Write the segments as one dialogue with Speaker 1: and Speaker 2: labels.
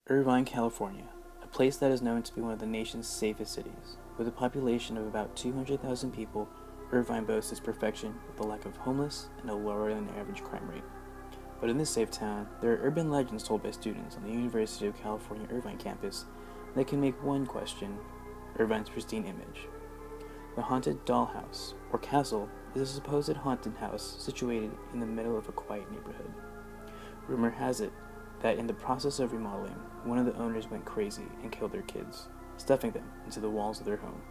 Speaker 1: Irvine, California, a place that is known to be one of the nation's safest cities. With a population of about 200,000 people, Irvine boasts its perfection with a lack of homeless and a lower than average crime rate. But in this safe town, there are urban legends told by students on the University of California Irvine campus that can make one question Irvine's pristine image. The haunted dollhouse, or castle, is a supposed haunted house situated in the middle of a quiet neighborhood. Rumor has it that in the process of remodeling, one of the owners went crazy and killed their kids, stuffing them into the walls of their home.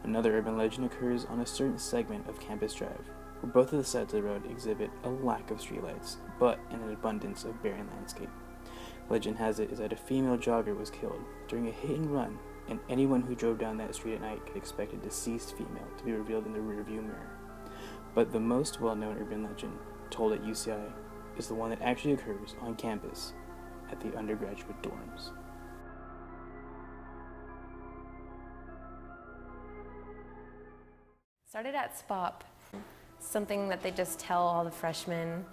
Speaker 1: Another urban legend occurs on a certain segment of Campus Drive, where both of the sides of the road exhibit a lack of streetlights, but an abundance of barren landscape. Legend has it is that a female jogger was killed during a hit and run, and anyone who drove down that street at night could expect a deceased female to be revealed in the rearview mirror. But the most well-known urban legend, told at UCI, is the one that actually occurs on campus at the undergraduate dorms.
Speaker 2: Started at SPOP, something that they just tell all the freshmen.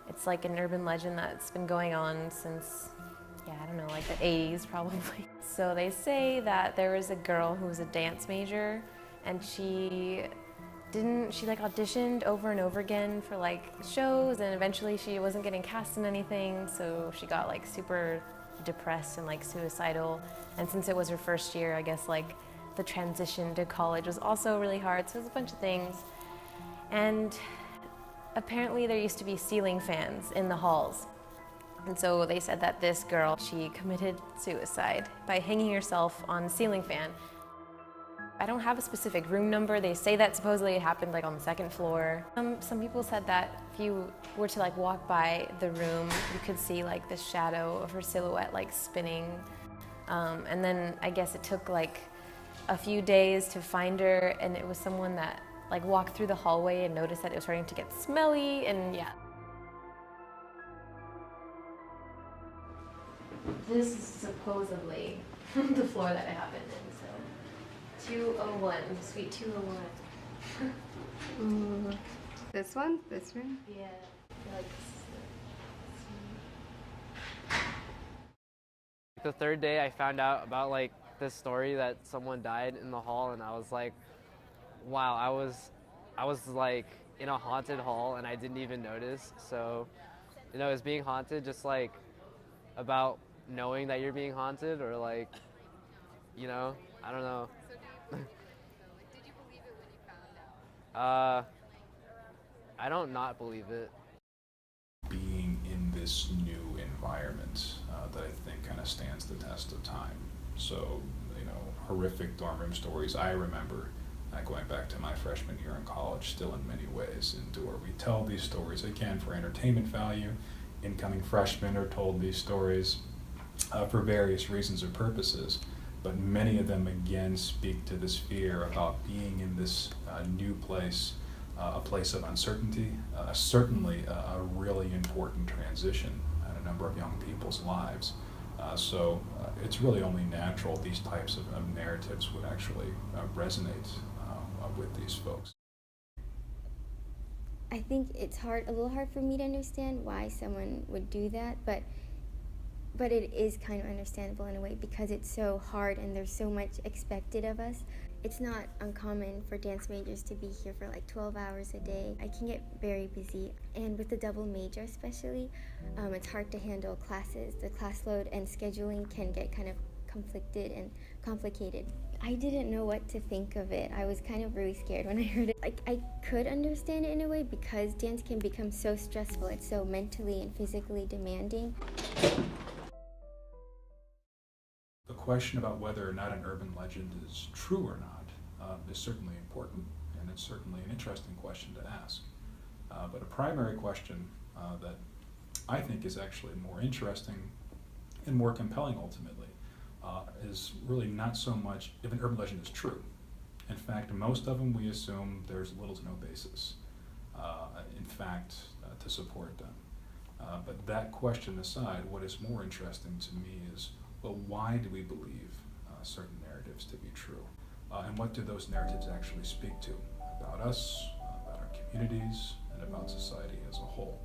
Speaker 2: It's like an urban legend that's been going on since, I don't know, like the 80s probably. So they say that there was a girl who was a dance major, and she auditioned over and over again for like shows, and eventually she wasn't getting cast in anything, so she got like super depressed and like suicidal. And since it was her first year, I guess like the transition to college was also really hard, so it was a bunch of things. And apparently there used to be ceiling fans in the halls. And so they said that this girl, she committed suicide by hanging herself on a ceiling fan. I don't have a specific room number. They say that supposedly it happened like on the second floor. Some people said that if you were to like walk by the room, you could see like the shadow of her silhouette like spinning. And then I guess it took like a few days to find her, and it was someone that like walked through the hallway and noticed that it was starting to get smelly, and yeah. This is supposedly the floor that it happened in, so 201, suite 201.
Speaker 3: This one? This room?
Speaker 2: Yeah, like
Speaker 4: The third day I found out about like this story that someone died in the hall, and I was like, wow, I was like in a haunted hall and I didn't even notice. So, is being haunted just like about knowing that you're being haunted, or like, I don't know.
Speaker 3: So did you believe it when you found out?
Speaker 4: I don't not believe it.
Speaker 5: Being in this new environment that I think kind of stands the test of time. So, horrific dorm room stories I remember going back to my freshman year in college still in many ways endure. We tell these stories again for entertainment value. Incoming freshmen are told these stories for various reasons or purposes, but many of them again speak to this fear about being in this new place, a place of uncertainty, certainly a really important transition in a number of young people's lives. So it's really only natural these types of narratives would actually resonate with these folks.
Speaker 6: I think it's a little hard for me to understand why someone would do that, but it is kind of understandable in a way because it's so hard and there's so much expected of us. It's not uncommon for dance majors to be here for like 12 hours a day. I can get very busy, and with the double major especially, it's hard to handle classes. The class load and scheduling can get kind of conflicted and complicated. I didn't know what to think of it. I was kind of really scared when I heard it. I could understand it in a way because dance can become so stressful. It's so mentally and physically demanding.
Speaker 5: The question about whether or not an urban legend is true or not is certainly important, and it's certainly an interesting question to ask. But a primary question that I think is actually more interesting and more compelling ultimately is really not so much if an urban legend is true. In fact, most of them we assume there's little to no basis, in fact, to support them. But that question aside, what is more interesting to me is, well, why do we believe certain narratives to be true? And what do those narratives actually speak to about us, about our communities, and about society as a whole?